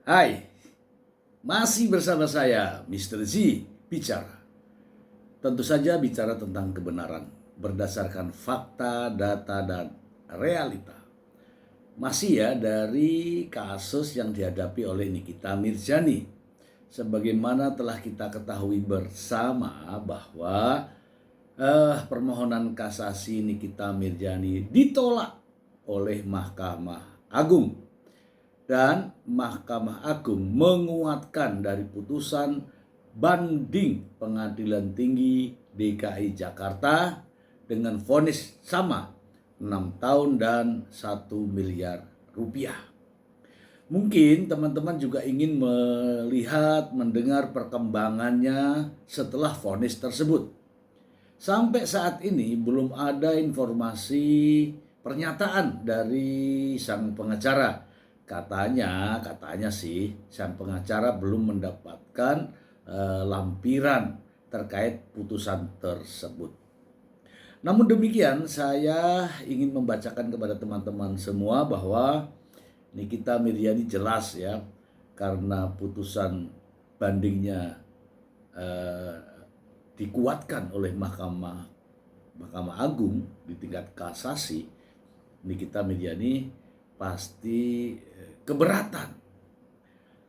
Hai, masih bersama saya Mr. Z bicara. Tentu saja bicara tentang kebenaran berdasarkan fakta, data, dan realita. Masih ya dari kasus yang dihadapi oleh Nikita Mirzani. Sebagaimana telah kita ketahui bersama bahwa permohonan kasasi Nikita Mirzani ditolak oleh Mahkamah Agung. Dan Mahkamah Agung menguatkan dari putusan banding Pengadilan Tinggi DKI Jakarta dengan vonis sama 6 tahun dan 1 miliar rupiah. Mungkin teman-teman juga ingin melihat, mendengar perkembangannya setelah vonis tersebut. Sampai saat ini belum ada informasi pernyataan dari sang pengacara. Katanya sih sang pengacara belum mendapatkan lampiran terkait putusan tersebut. Namun demikian, saya ingin membacakan kepada teman-teman semua bahwa Nikita Mirzani jelas ya, karena putusan bandingnya dikuatkan oleh Mahkamah Agung di tingkat kasasi. Nikita Mirzani pasti keberatan.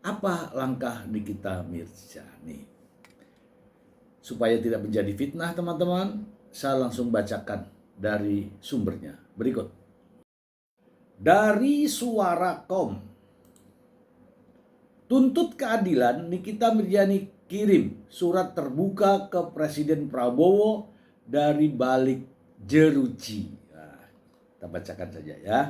Apa langkah Nikita Mirzani? Supaya tidak menjadi fitnah teman-teman, saya langsung bacakan dari sumbernya berikut. Dari Suara.com, tuntut keadilan, Nikita Mirzani kirim surat terbuka ke Presiden Prabowo dari balik jeruji. Nah, kita bacakan saja ya.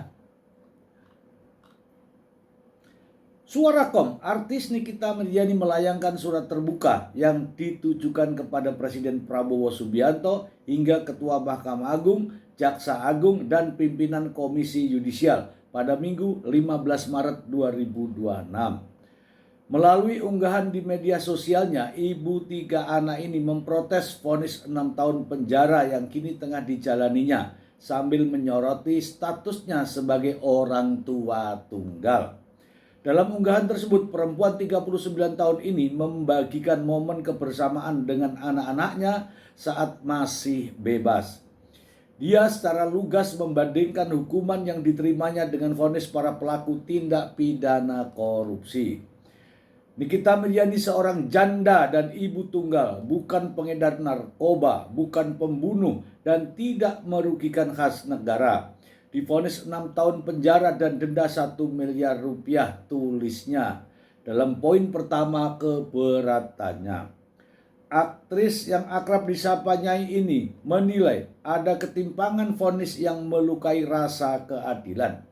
Suara.com, artis Nikita Mirzani melayangkan surat terbuka yang ditujukan kepada Presiden Prabowo Subianto hingga Ketua Mahkamah Agung, Jaksa Agung, dan pimpinan Komisi Yudisial pada Minggu 15 Maret 2026. Melalui unggahan di media sosialnya, ibu 3 anak ini memprotes vonis 6 tahun penjara yang kini tengah dijalaninya sambil menyoroti statusnya sebagai orang tua tunggal. Dalam unggahan tersebut, perempuan 39 tahun ini membagikan momen kebersamaan dengan anak-anaknya saat masih bebas. Dia secara lugas membandingkan hukuman yang diterimanya dengan vonis para pelaku tindak pidana korupsi. Nikita Mirzani seorang janda dan ibu tunggal, bukan pengedar narkoba, bukan pembunuh, dan tidak merugikan khas negara. Divonis 6 tahun penjara dan denda 1 miliar rupiah, tulisnya dalam poin pertama keberatannya. Aktris yang akrab disapa Nyai ini menilai ada ketimpangan vonis yang melukai rasa keadilan.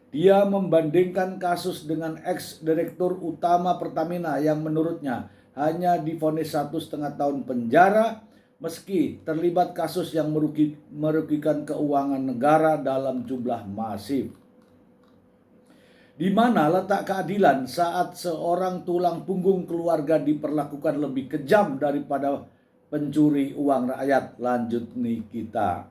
Dia membandingkan kasus dengan ex-direktur utama Pertamina yang menurutnya hanya divonis 1,5 tahun penjara meski terlibat kasus yang merugikan keuangan negara dalam jumlah masif. Di mana letak keadilan saat seorang tulang punggung keluarga diperlakukan lebih kejam daripada pencuri uang rakyat, lanjut Nikita.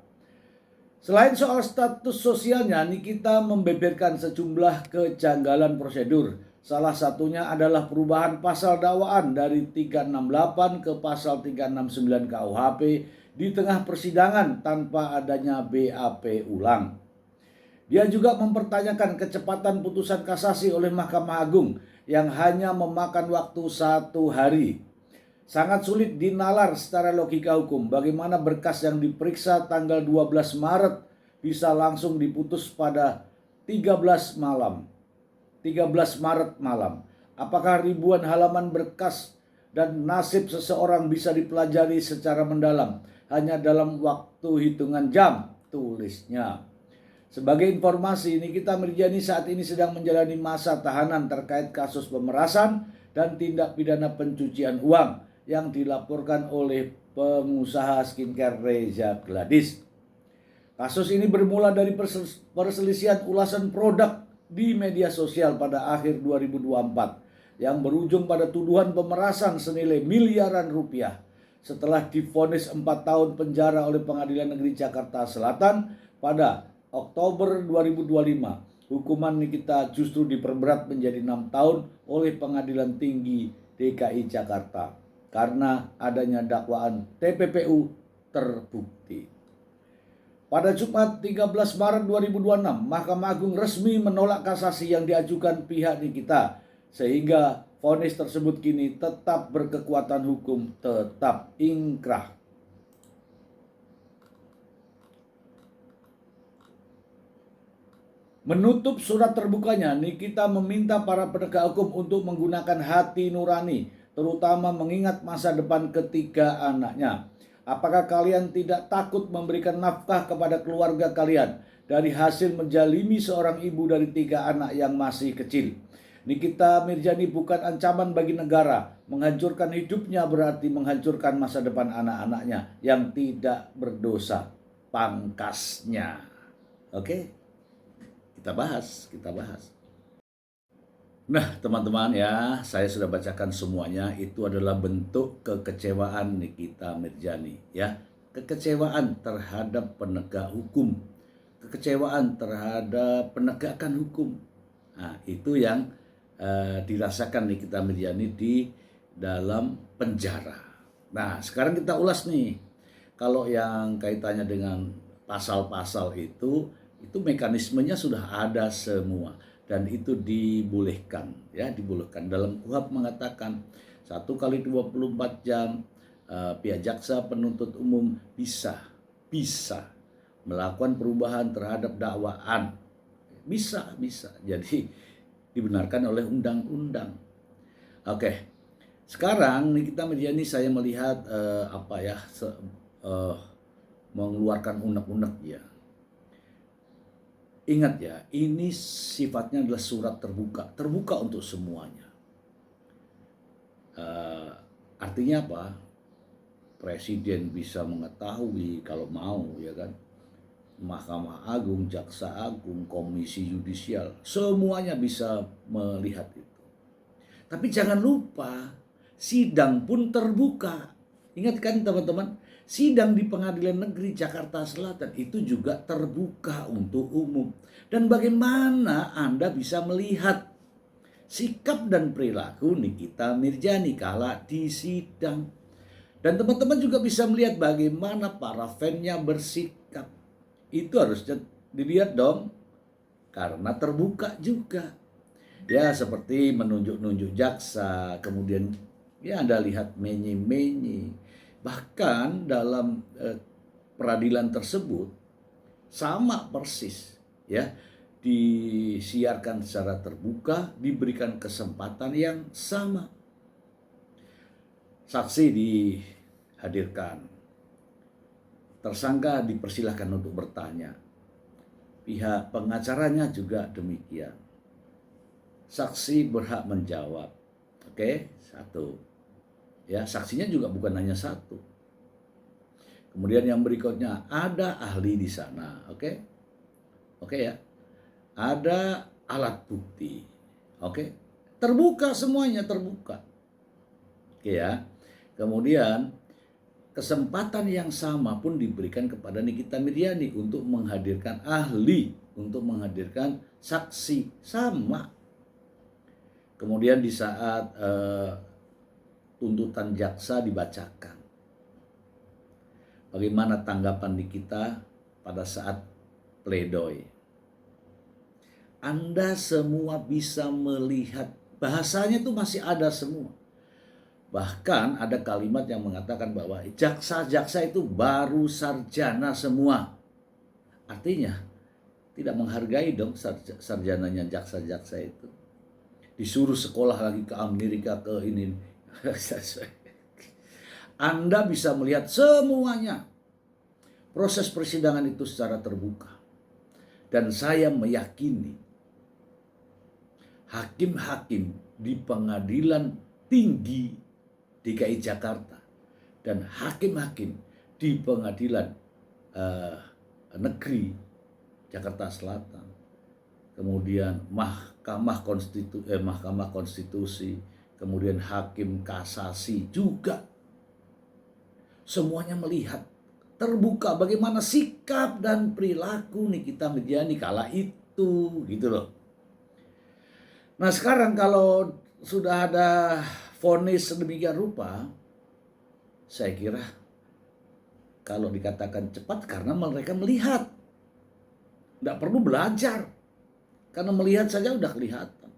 Selain soal status sosialnya, Nikita membeberkan sejumlah kejanggalan prosedur. Salah satunya adalah perubahan pasal dakwaan dari 368 ke pasal 369 KUHP di tengah persidangan tanpa adanya BAP ulang. Dia juga mempertanyakan kecepatan putusan kasasi oleh Mahkamah Agung yang hanya memakan waktu 1 hari. Sangat sulit dinalar secara logika hukum bagaimana berkas yang diperiksa tanggal 12 Maret bisa langsung diputus pada 13 Maret malam. Apakah ribuan halaman berkas dan nasib seseorang bisa dipelajari secara mendalam hanya dalam waktu hitungan jam, tulisnya. Sebagai informasi, Nikita Mirzani saat ini sedang menjalani masa tahanan terkait kasus pemerasan dan tindak pidana pencucian uang yang dilaporkan oleh pengusaha skincare Reza Gladys. Kasus ini bermula dari perselisihan ulasan produk di media sosial pada akhir 2024 yang berujung pada tuduhan pemerasan senilai miliaran rupiah. Setelah divonis 4 tahun penjara oleh Pengadilan Negeri Jakarta Selatan pada Oktober 2025, hukuman Nikita justru diperberat menjadi 6 tahun oleh Pengadilan Tinggi DKI Jakarta karena adanya dakwaan TPPU terbukti. Pada Jumat 13 Maret 2026, Mahkamah Agung resmi menolak kasasi yang diajukan pihak Nikita, sehingga vonis tersebut kini tetap berkekuatan hukum, tetap ingkrah. Menutup surat terbukanya, Nikita meminta para penegak hukum untuk menggunakan hati nurani, terutama mengingat masa depan ketiga anaknya. Apakah kalian tidak takut memberikan nafkah kepada keluarga kalian dari hasil menjalimi seorang ibu dari 3 anak yang masih kecil? Nikita Mirzani bukan ancaman bagi negara. Menghancurkan hidupnya berarti menghancurkan masa depan anak-anaknya yang tidak berdosa. Pangkasnya. Oke? Kita bahas. Nah, teman-teman ya, saya sudah bacakan semuanya. Itu adalah bentuk kekecewaan Nikita Mirzani ya. Kekecewaan terhadap penegak hukum. Kekecewaan terhadap penegakan hukum. Nah, itu yang dirasakan Nikita Mirzani di dalam penjara. Nah, sekarang kita ulas nih. Kalau yang kaitannya dengan pasal-pasal itu mekanismenya sudah ada semua dan itu dibolehkan ya, dibolehkan. Dalam KUHP mengatakan 1 kali 24 jam pihak jaksa penuntut umum bisa melakukan perubahan terhadap dakwaan. Bisa. Jadi dibenarkan oleh undang-undang. Oke. Sekarang Nikita Mirzani saya melihat mengeluarkan unek-unek ya. Ingat ya, ini sifatnya adalah surat terbuka untuk semuanya. Artinya apa? Presiden bisa mengetahui kalau mau, ya kan? Mahkamah Agung, Jaksa Agung, Komisi Yudisial, semuanya bisa melihat itu. Tapi jangan lupa, sidang pun terbuka. Ingat kan teman-teman? Sidang di Pengadilan Negeri Jakarta Selatan itu juga terbuka untuk umum. Dan bagaimana Anda bisa melihat sikap dan perilaku Nikita Mirzani kala di sidang. Dan teman-teman juga bisa melihat bagaimana para fan-nya bersikap. Itu harus dilihat dong, karena terbuka juga. Ya, seperti menunjuk-nunjuk jaksa, kemudian ya Anda lihat menye-menye. Bahkan dalam peradilan tersebut sama persis ya, disiarkan secara terbuka, diberikan kesempatan yang sama. Saksi dihadirkan, tersangka dipersilahkan untuk bertanya, pihak pengacaranya juga demikian. Saksi berhak menjawab. Oke, 1. Ya, saksinya juga bukan hanya 1. Kemudian yang berikutnya, ada ahli di sana. Oke ya. Ada alat bukti. Oke. Terbuka semuanya, terbuka. Oke ya. Kemudian kesempatan yang sama pun diberikan kepada Nikita Mirzani untuk menghadirkan ahli, untuk menghadirkan saksi, sama. Kemudian di saat tuntutan jaksa dibacakan, bagaimana tanggapan Nikita pada saat pledoi? Anda semua bisa melihat bahasanya itu masih ada semua. Bahkan ada kalimat yang mengatakan bahwa jaksa-jaksa itu baru sarjana semua. Artinya tidak menghargai dong sarjananya jaksa-jaksa itu. Disuruh sekolah lagi ke Amerika, ke ini. Anda bisa melihat semuanya. Proses persidangan itu secara terbuka. Dan saya meyakini hakim-hakim di Pengadilan Tinggi DKI Jakarta dan hakim-hakim di Pengadilan Negeri Jakarta Selatan, kemudian Mahkamah Konstitusi, kemudian Hakim Kasasi juga, semuanya melihat terbuka bagaimana sikap dan perilaku Nikita Mirzani kala itu. itu, gitu loh. Nah sekarang kalau sudah ada vonis sedemikian rupa, saya kira kalau dikatakan cepat karena mereka melihat, nggak perlu belajar, karena melihat saja udah kelihatan.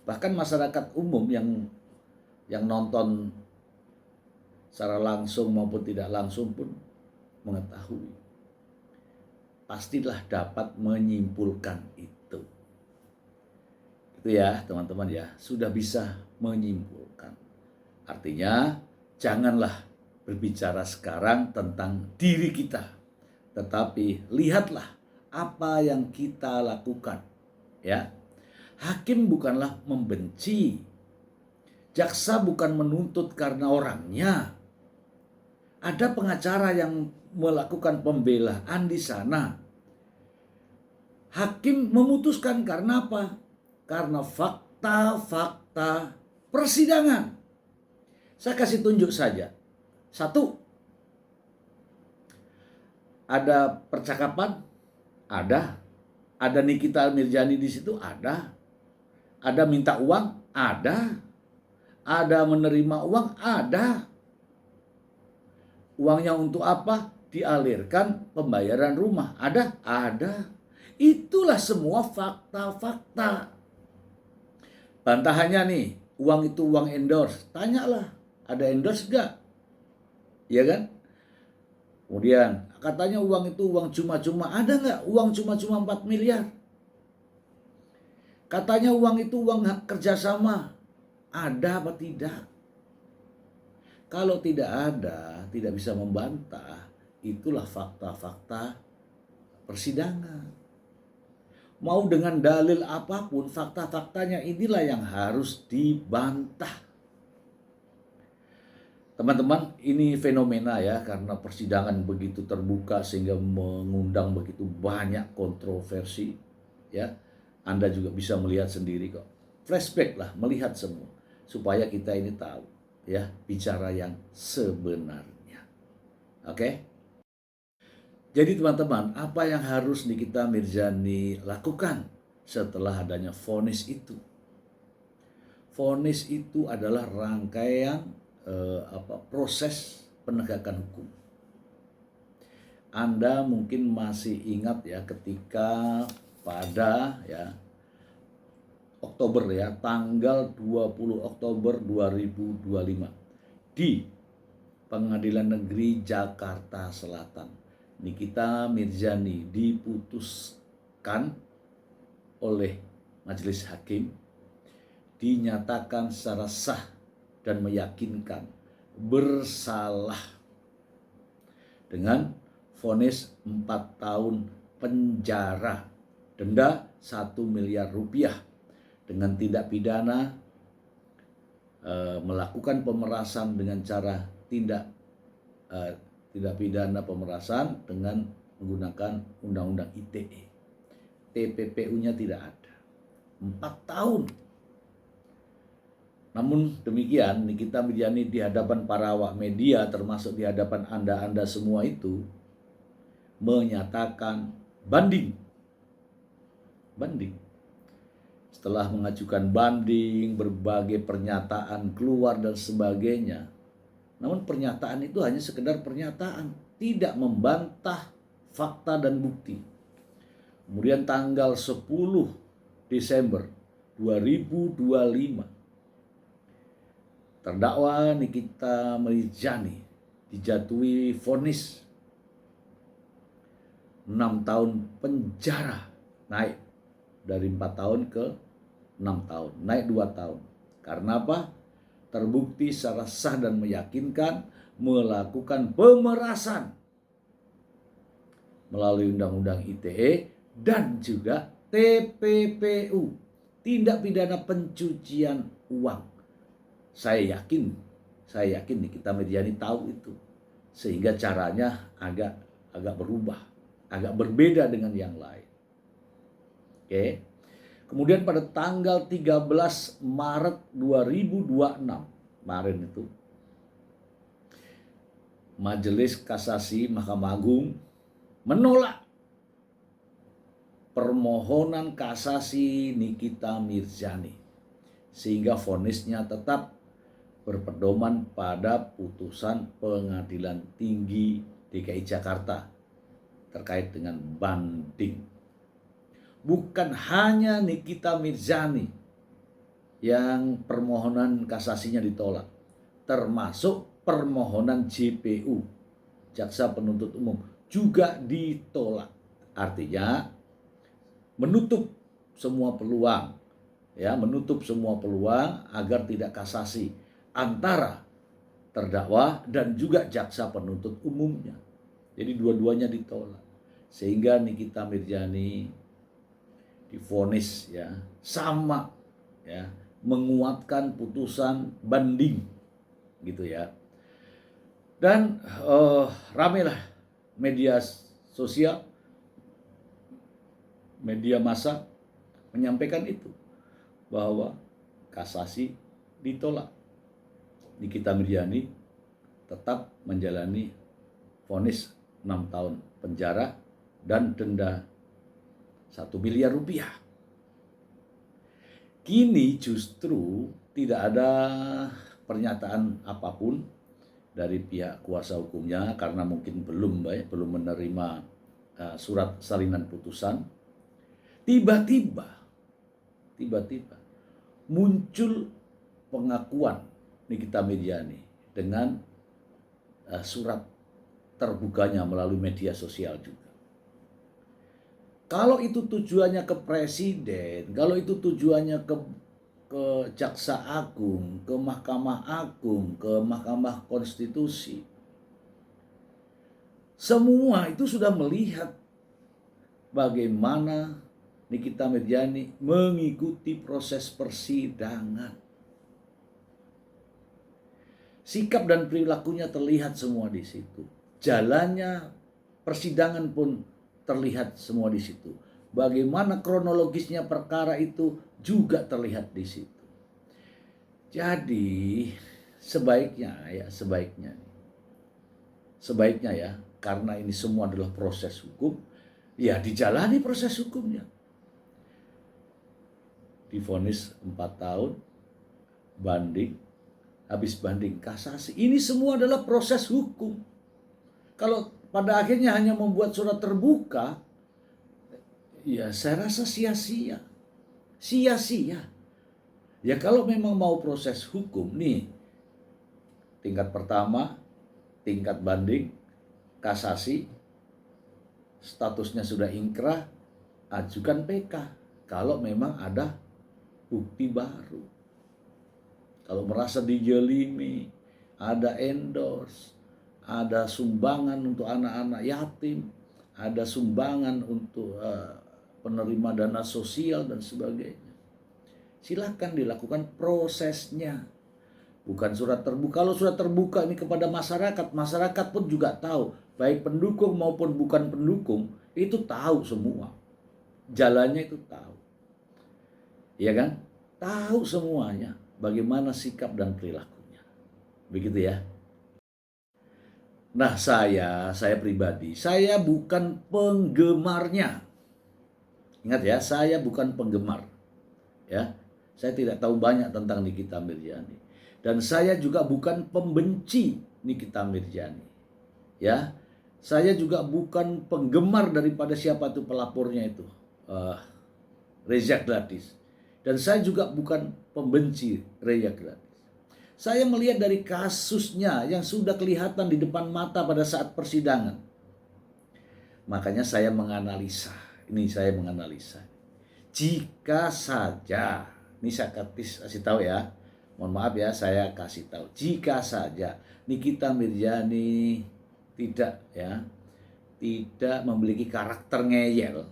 Bahkan masyarakat umum yang nonton secara langsung maupun tidak langsung pun mengetahui, pastilah dapat menyimpulkan itu. Itu ya teman-teman ya, sudah bisa menyimpulkan. Artinya janganlah berbicara sekarang tentang diri kita, tetapi lihatlah apa yang kita lakukan. Ya, hakim bukanlah membenci, jaksa bukan menuntut karena orangnya. Ada pengacara yang melakukan pembelaan di sana. Hakim memutuskan karena apa? Karena fakta-fakta persidangan. Saya kasih tunjuk saja. Satu, ada percakapan, ada Nikita Mirzani di situ, ada minta uang, ada menerima uang, ada. Uangnya untuk apa? Dialirkan pembayaran rumah, ada. Itulah semua fakta-fakta. Bantahannya nih, uang itu uang endorse. Tanyalah, ada endorse gak? Ya kan? Kemudian katanya uang itu uang cuma-cuma. Ada nggak uang cuma-cuma 4 miliar? Katanya uang itu uang kerjasama. Ada apa tidak? Kalau tidak ada, tidak bisa membantah. Itulah fakta-fakta persidangan. Mau dengan dalil apapun, fakta-faktanya inilah yang harus dibantah. Teman-teman, ini fenomena ya, karena persidangan begitu terbuka sehingga mengundang begitu banyak kontroversi. Ya, Anda juga bisa melihat sendiri kok. Flashback lah, melihat semua supaya kita ini tahu ya, bicara yang sebenarnya. Oke? Jadi teman-teman, apa yang harus Nikita Mirzani lakukan setelah adanya vonis itu? Vonis itu adalah rangkaian proses penegakan hukum. Anda mungkin masih ingat ya, ketika pada Oktober ya, tanggal 20 Oktober 2025 di Pengadilan Negeri Jakarta Selatan, Nikita Mirzani diputuskan oleh majelis hakim, dinyatakan secara sah dan meyakinkan bersalah dengan vonis 4 tahun penjara, denda 1 miliar rupiah dengan tindak pidana melakukan pemerasan dengan cara tindak pidana pemerasan dengan menggunakan undang-undang ITE. TPPU-nya tidak ada. 4 tahun. Namun demikian, Nikita Mirzani di hadapan para awak media, termasuk di hadapan Anda semua itu, menyatakan banding. Setelah mengajukan banding, berbagai pernyataan keluar dan sebagainya. Namun pernyataan itu hanya sekedar pernyataan, tidak membantah fakta dan bukti. Kemudian tanggal 10 Desember 2025, terdakwa Nikita Mirzani dijatuhi vonis 6 tahun penjara, naik dari 4 tahun ke 6 tahun, naik 2 tahun. Karena apa? Terbukti secara sah dan meyakinkan melakukan pemerasan melalui undang-undang ITE dan juga TPPU, tindak pidana pencucian uang. Saya yakin Nikita Mirzani tahu itu, sehingga caranya agak berubah, agak berbeda dengan yang lain. Oke. Kemudian pada tanggal 13 Maret 2026 kemarin itu, Majelis Kasasi Mahkamah Agung menolak permohonan kasasi Nikita Mirzani, sehingga vonisnya tetap berpedoman pada putusan Pengadilan Tinggi DKI Jakarta terkait dengan banding. Bukan hanya Nikita Mirzani yang permohonan kasasinya ditolak, termasuk permohonan JPU, Jaksa Penuntut Umum, juga ditolak. Artinya menutup semua peluang, menutup semua peluang agar tidak kasasi antara terdakwa dan juga jaksa penuntut umumnya. Jadi dua-duanya ditolak, sehingga Nikita Mirzani divonis sama menguatkan putusan banding gitu ya. Dan ramailah media sosial, media massa menyampaikan itu, bahwa kasasi ditolak. Nikita Mirzani tetap menjalani vonis 6 tahun penjara dan denda 1 miliar rupiah. Kini justru tidak ada pernyataan apapun dari pihak kuasa hukumnya karena mungkin belum menerima surat salinan putusan. Tiba-tiba muncul pengakuan Nikita Mirzani dengan surat terbukanya melalui media sosial juga. Kalau itu tujuannya ke presiden, kalau itu tujuannya ke Jaksa Agung, ke Mahkamah Agung, ke Mahkamah Konstitusi, semua itu sudah melihat bagaimana Nikita Mirzani mengikuti proses persidangan. Sikap dan perilakunya terlihat semua di situ. Jalannya persidangan pun terlihat semua di situ. Bagaimana kronologisnya perkara itu juga terlihat di situ. Jadi sebaiknya karena ini semua adalah proses hukum, dijalani proses hukumnya. Divonis 4 tahun, banding, habis banding kasasi. Ini semua adalah proses hukum. Kalau pada akhirnya hanya membuat surat terbuka, saya rasa sia-sia. Ya kalau memang mau proses hukum nih, tingkat pertama, tingkat banding, kasasi, statusnya sudah ingkrah, ajukan PK. Kalau memang ada bukti baru. Kalau merasa dijolimi, ada endorse, ada sumbangan untuk anak-anak yatim, ada sumbangan untuk penerima dana sosial dan sebagainya, silakan dilakukan prosesnya. Bukan surat terbuka. Kalau surat terbuka ini kepada masyarakat, masyarakat pun juga tahu, baik pendukung maupun bukan pendukung, itu tahu semua. Jalannya itu tahu. Iya kan? Tahu semuanya bagaimana sikap dan perilakunya. Begitu ya. Nah, saya pribadi, saya bukan penggemarnya. Ingat ya, saya bukan penggemar. Ya. Saya tidak tahu banyak tentang Nikita Mirzani. Dan saya juga bukan pembenci Nikita Mirzani. Ya. Saya juga bukan penggemar daripada siapa itu pelapornya itu. Reza Gladys. Dan saya juga bukan pembenci Reza Gladys. Saya melihat dari kasusnya yang sudah kelihatan di depan mata pada saat persidangan. Makanya saya menganalisa. Jika saja, ini saya kasih tahu ya. Mohon maaf ya, saya kasih tahu. Jika saja Nikita Mirzani tidak memiliki karakter ngeyel,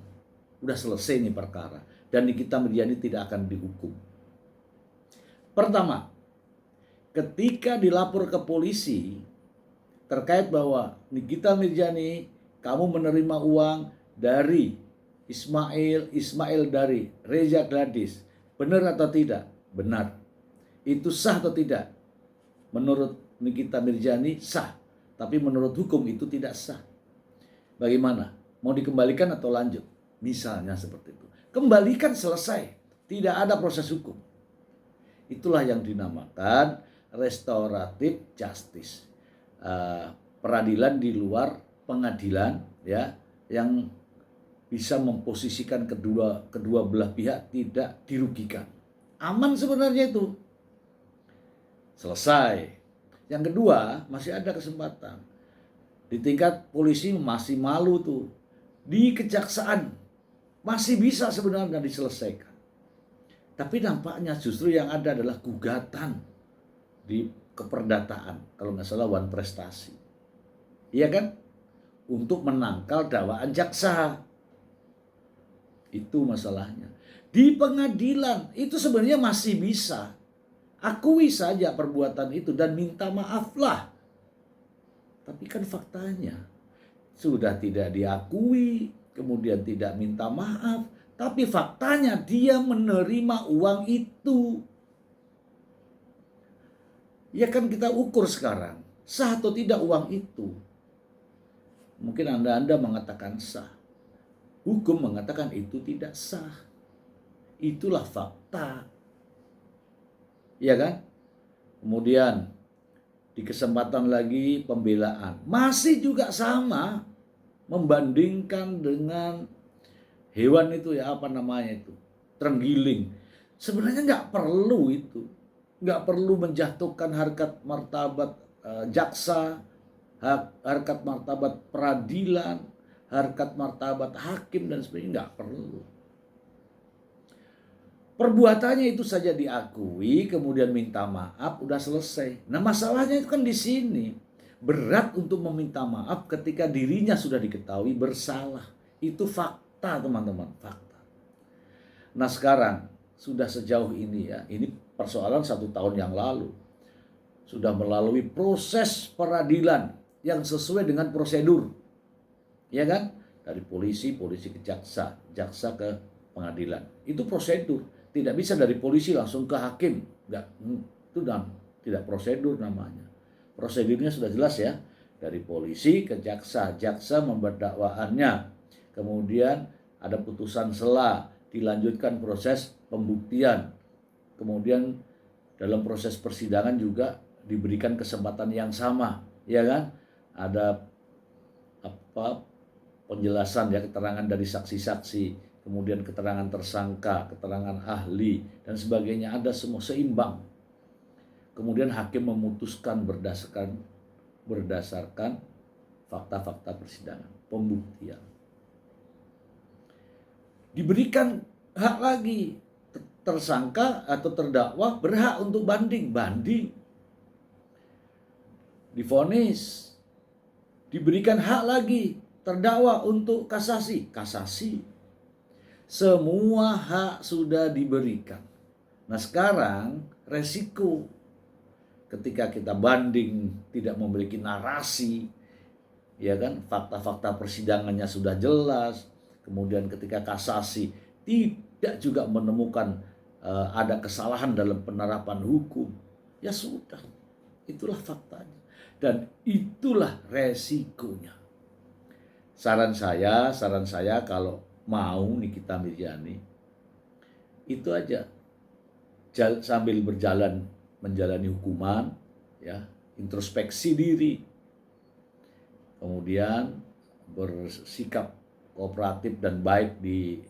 udah selesai nih perkara. Dan Nikita Mirzani tidak akan dihukum. Pertama, ketika dilapor ke polisi terkait bahwa Nikita Mirzani, kamu menerima uang dari Ismail dari Reza Gladys, benar atau tidak? Benar. Itu sah atau tidak? Menurut Nikita Mirzani sah, tapi menurut hukum itu tidak sah. Bagaimana? Mau dikembalikan atau lanjut? Misalnya seperti itu. Kembalikan, selesai. Tidak ada proses hukum. Itulah yang dinamakan restoratif justice. Peradilan di luar pengadilan, ya, yang bisa memposisikan kedua belah pihak tidak dirugikan. Aman sebenarnya itu. Selesai. Yang kedua, masih ada kesempatan. Di tingkat polisi masih malu tuh. Di kejaksaan masih bisa sebenarnya diselesaikan. Tapi nampaknya justru yang ada adalah gugatan di keperdataan. Kalau nggak salah wan prestasi. Iya kan? Untuk menangkal dakwaan jaksa. Itu masalahnya. Di pengadilan itu sebenarnya masih bisa. Akui saja perbuatan itu dan minta maaflah. Tapi kan faktanya sudah tidak diakui, kemudian tidak minta maaf. Tapi faktanya dia menerima uang itu. Ya kan kita ukur sekarang, sah atau tidak uang itu. Mungkin Anda mengatakan sah. Hukum mengatakan itu tidak sah. Itulah fakta. Iya kan? Kemudian di kesempatan lagi pembelaan. Masih juga sama. Membandingkan dengan hewan itu, ya apa namanya itu, terenggiling. Sebenarnya nggak perlu itu. Nggak perlu menjatuhkan harkat martabat jaksa, harkat martabat peradilan, harkat martabat hakim dan sebagainya. Nggak perlu. Perbuatannya itu saja diakui, kemudian minta maaf, udah selesai. Nah masalahnya itu kan di sini. Berat untuk meminta maaf ketika dirinya sudah diketahui bersalah. Itu fakta teman-teman, fakta. Nah sekarang sudah sejauh ini ya, ini persoalan 1 tahun yang lalu. Sudah melalui proses peradilan yang sesuai dengan prosedur. Ya kan? Dari polisi ke jaksa, jaksa ke pengadilan. Itu prosedur. Tidak bisa dari polisi langsung ke hakim. Enggak, itu tidak prosedur namanya. Prosedurnya sudah jelas ya. Dari polisi ke jaksa, jaksa membuat dakwaannya. Kemudian ada putusan sela, dilanjutkan proses pembuktian. Kemudian dalam proses persidangan juga diberikan kesempatan yang sama, ya kan? Ada penjelasan ya, keterangan dari saksi-saksi, kemudian keterangan tersangka, keterangan ahli dan sebagainya, ada semua seimbang. Kemudian hakim memutuskan berdasarkan fakta-fakta persidangan, pembuktian. Diberikan hak lagi, tersangka atau terdakwa berhak untuk banding. Divonis, diberikan hak lagi terdakwa untuk kasasi. Semua hak sudah diberikan. Nah sekarang resiko ketika kita banding tidak memiliki narasi, ya kan, fakta-fakta persidangannya sudah jelas. Kemudian ketika kasasi tidak juga menemukan ada kesalahan dalam penerapan hukum, ya sudah, itulah faktanya dan itulah resikonya. Saran saya kalau mau Nikita Mirzani, itu aja sambil berjalan menjalani hukuman, ya, introspeksi diri, kemudian bersikap kooperatif dan baik di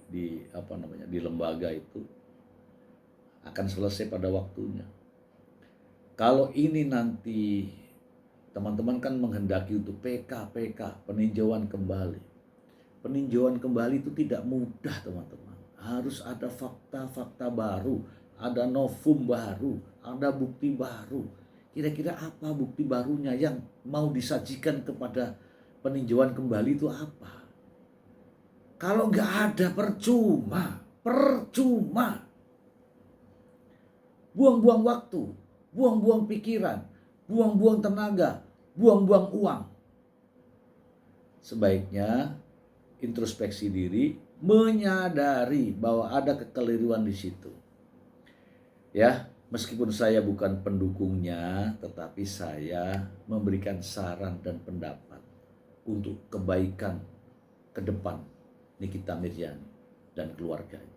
lembaga itu, akan selesai pada waktunya. Kalau ini nanti teman-teman kan menghendaki untuk PK, peninjauan kembali. Peninjauan kembali itu tidak mudah teman-teman. Harus ada fakta-fakta baru, ada novum baru, ada bukti baru. Kira-kira apa bukti barunya yang mau disajikan kepada peninjauan kembali itu apa? Kalau nggak ada percuma. Buang-buang waktu, buang-buang pikiran, buang-buang tenaga, buang-buang uang. Sebaiknya introspeksi diri, menyadari bahwa ada kekeliruan di situ. Ya, meskipun saya bukan pendukungnya, tetapi saya memberikan saran dan pendapat untuk kebaikan ke depan Nikita Mirzani dan keluarganya.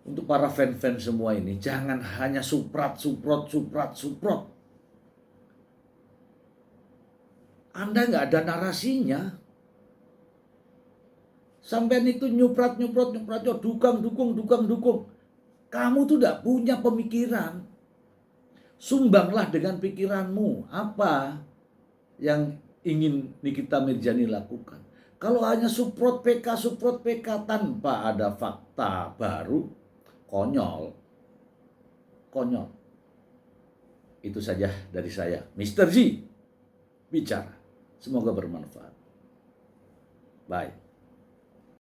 Untuk para fan-fan semua ini, jangan hanya suprat. Anda nggak ada narasinya. Sampean itu nyuprat, dukung. Kamu tuh nggak punya pemikiran. Sumbanglah dengan pikiranmu. Apa yang ingin Nikita Mirzani lakukan? Kalau hanya support PK tanpa ada fakta baru, konyol. Itu saja dari saya, Mr. G bicara. Semoga bermanfaat. Bye.